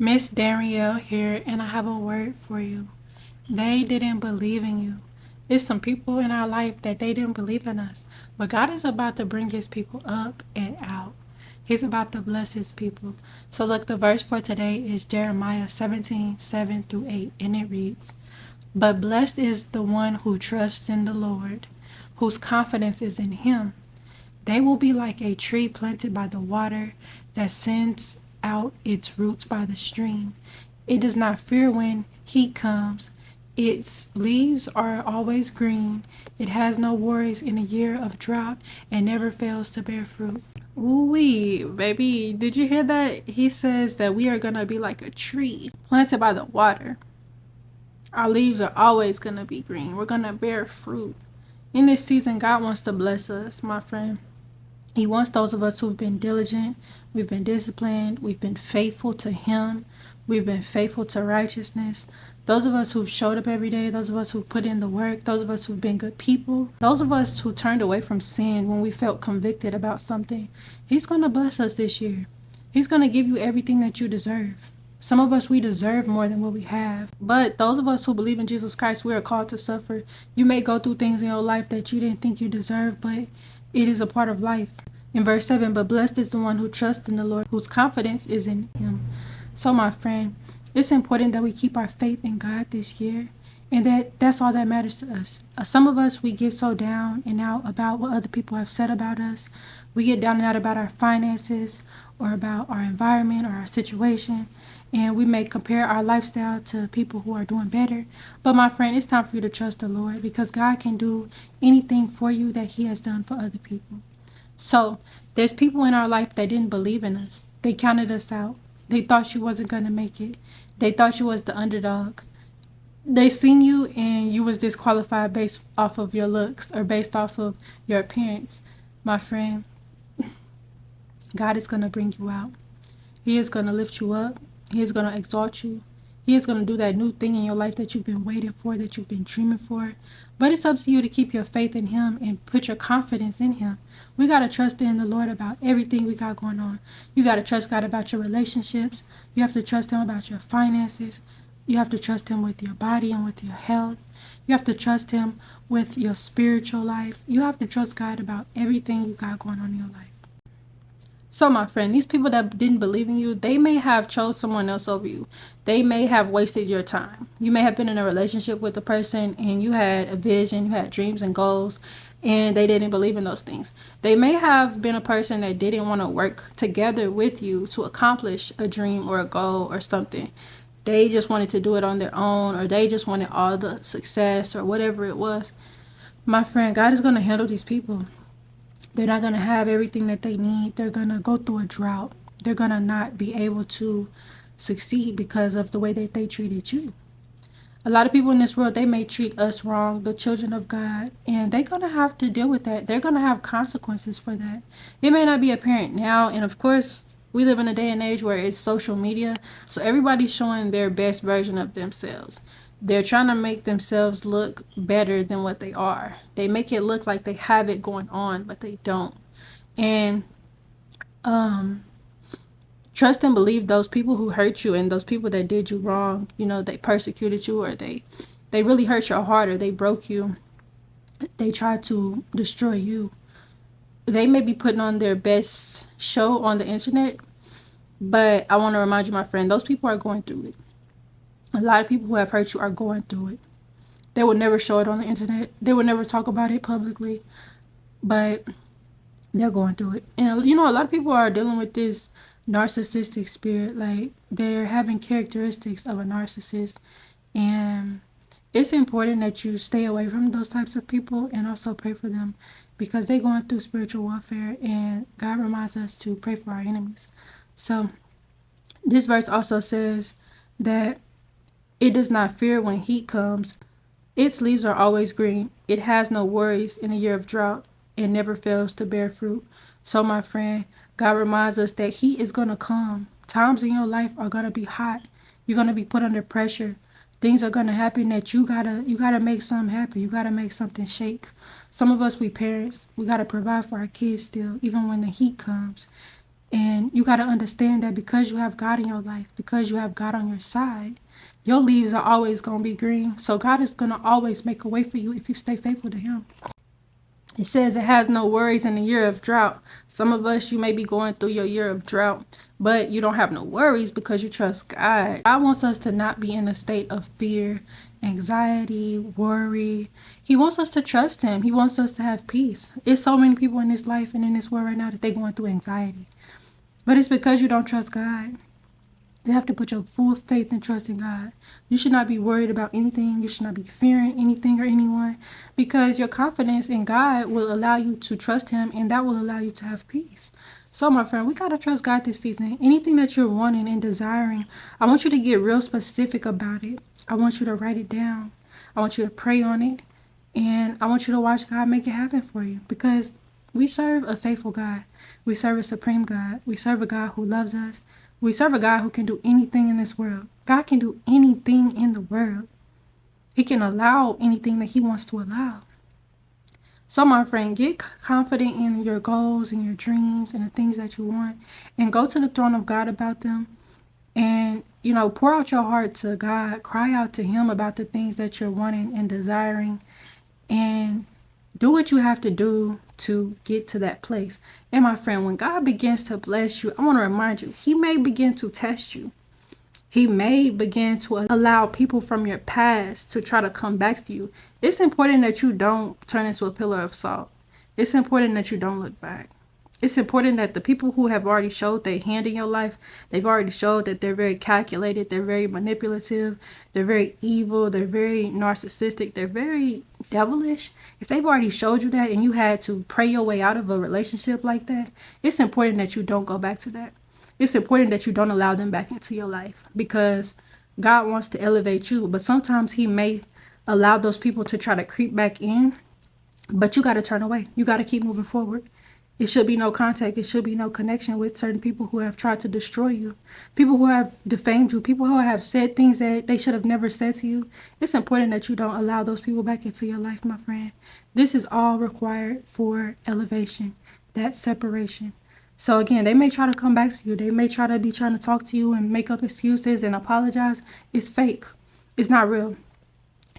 Miss Danielle here, and I have a word for you. They didn't believe in you. It's some people in our life that they didn't believe in us. But God is about to bring his people up and out. He's about to bless his people. So look, the verse for today is Jeremiah 17:7-8, and it reads, "But blessed is the one who trusts in the Lord, whose confidence is in him. They will be like a tree planted by the water that sends out its roots by the stream. It does not fear when heat comes. Its leaves are always green. It has no worries in a year of drought and never fails to bear fruit." Ooh-wee, baby, did you hear that? He says that we are going to be like a tree planted by the water. Our leaves are always going to be green. We're going to bear fruit. In this season, God wants to bless us, my friend. He wants those of us who've been diligent, we've been disciplined, we've been faithful to him, we've been faithful to righteousness. Those of us who've showed up every day, those of us who've put in the work, those of us who've been good people, those of us who turned away from sin when we felt convicted about something. He's going to bless us this year. He's going to give you everything that you deserve. Some of us, we deserve more than what we have. But those of us who believe in Jesus Christ, we are called to suffer. You may go through things in your life that you didn't think you deserved, but it is a part of life. In verse 7, "But blessed is the one who trusts in the Lord, whose confidence is in him." So, my friend, it's important that we keep our faith in God this year, and that's all that matters to us. Some of us, we get so down and out about what other people have said about us. We get down and out about our finances or about our environment or our situation, and we may compare our lifestyle to people who are doing better. But my friend, it's time for you to trust the Lord, because God can do anything for you that he has done for other people. So there's people in our life that didn't believe in us. They counted us out. They thought you wasn't going to make it. They thought you was the underdog. They seen you and you was disqualified based off of your looks or based off of your appearance. My friend, God is going to bring you out. He is going to lift you up. He is going to exalt you. He is going to do that new thing in your life that you've been waiting for, that you've been dreaming for. But it's up to you to keep your faith in him and put your confidence in him. We got to trust in the Lord about everything we got going on. You got to trust God about your relationships. You have to trust him about your finances. You have to trust him with your body and with your health. You have to trust him with your spiritual life. You have to trust God about everything you got going on in your life. So, my friend, these people that didn't believe in you, they may have chose someone else over you. They may have wasted your time. You may have been in a relationship with a person and you had a vision, you had dreams and goals, and they didn't believe in those things. They may have been a person that didn't want to work together with you to accomplish a dream or a goal or something. They just wanted to do it on their own, or they just wanted all the success or whatever it was. My friend, God is going to handle these people. They're not going to have everything that they need. They're going to go through a drought. They're going to not be able to succeed because of the way that they treated you. A lot of people in this world, they may treat us wrong, the children of God, and they're going to have to deal with that. They're going to have consequences for that. It may not be apparent now, and of course, we live in a day and age where it's social media, so everybody's showing their best version of themselves. They're trying to make themselves look better than what they are. They make it look like they have it going on, but they don't. And trust and believe those people who hurt you and those people that did you wrong, they persecuted you, or they really hurt your heart, or they broke you. They tried to destroy you. They may be putting on their best show on the internet, but I want to remind you, my friend, those people are going through it. A lot of people who have hurt you are going through it. They will never show it on the internet. They will never talk about it publicly, but they're going through it. And a lot of people are dealing with this narcissistic spirit. Like, they're having characteristics of a narcissist, and it's important that you stay away from those types of people and also pray for them, because they're going through spiritual warfare, and God reminds us to pray for our enemies. So this verse also says that it does not fear when heat comes. Its leaves are always green. It has no worries in a year of drought and never fails to bear fruit. So, my friend, God reminds us that heat is going to come. Times in your life are going to be hot. You're going to be put under pressure. Things are going to happen that you gotta make something happen. You got to make something shake. Some of us, we parents, we got to provide for our kids still, even when the heat comes. And you got to understand that because you have God in your life, because you have God on your side, your leaves are always going to be green. So God is going to always make a way for you if you stay faithful to him. It says it has no worries in the year of drought. Some of us, you may be going through your year of drought, but you don't have no worries because you trust God. God wants us to not be in a state of fear, anxiety, worry. He wants us to trust him. He wants us to have peace. It's so many people in this life and in this world right now that they're going through anxiety. But it's because you don't trust God. You have to put your full faith and trust in God. You should not be worried about anything. You should not be fearing anything or anyone, because your confidence in God will allow you to trust him, and that will allow you to have peace. So, my friend, we got to trust God this season. Anything that you're wanting and desiring, I want you to get real specific about it. I want you to write it down. I want you to pray on it. And I want you to watch God make it happen for you, because we serve a faithful God. We serve a supreme God. We serve a God who loves us. We serve a God who can do anything in this world. God can do anything in the world. He can allow anything that he wants to allow. So, my friend, get confident in your goals and your dreams and the things that you want, and go to the throne of God about them. And, pour out your heart to God. Cry out to him about the things that you're wanting and desiring. And do what you have to do to get to that place. And my friend, when God begins to bless you, I want to remind you, he may begin to test you. He may begin to allow people from your past to try to come back to you. It's important that you don't turn into a pillar of salt. It's important that you don't look back. It's important that the people who have already showed their hand in your life, they've already showed that they're very calculated, they're very manipulative, they're very evil, they're very narcissistic, they're very devilish. If they've already showed you that and you had to pray your way out of a relationship like that, it's important that you don't go back to that. It's important that you don't allow them back into your life, because God wants to elevate you, but sometimes he may allow those people to try to creep back in, but you got to turn away. You got to keep moving forward. It should be no contact. It should be no connection with certain people who have tried to destroy you, people who have defamed you, people who have said things that they should have never said to you. It's important that you don't allow those people back into your life, my friend. This is all required for elevation, that separation. So again, they may try to come back to you. They may try to talk to you and make up excuses and apologize. It's fake. It's not real.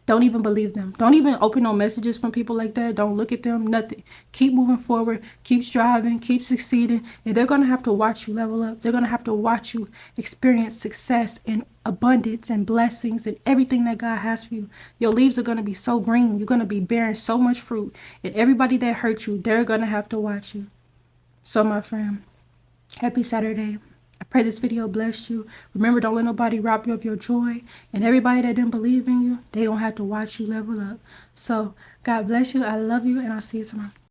Don't even believe them. Don't even open no messages from people like that. Don't look at them, nothing. Keep moving forward, keep striving, keep succeeding. And they're going to have to watch you level up. They're going to have to watch you experience success and abundance and blessings and everything that God has for you. Your leaves are going to be so green. You're going to be bearing so much fruit. And everybody that hurt you, they're going to have to watch you. So, my friend, happy Saturday. I pray this video blessed you. Remember, don't let nobody rob you of your joy. And everybody that didn't believe in you, they don't have to watch you level up. So, God bless you. I love you, and I'll see you tomorrow.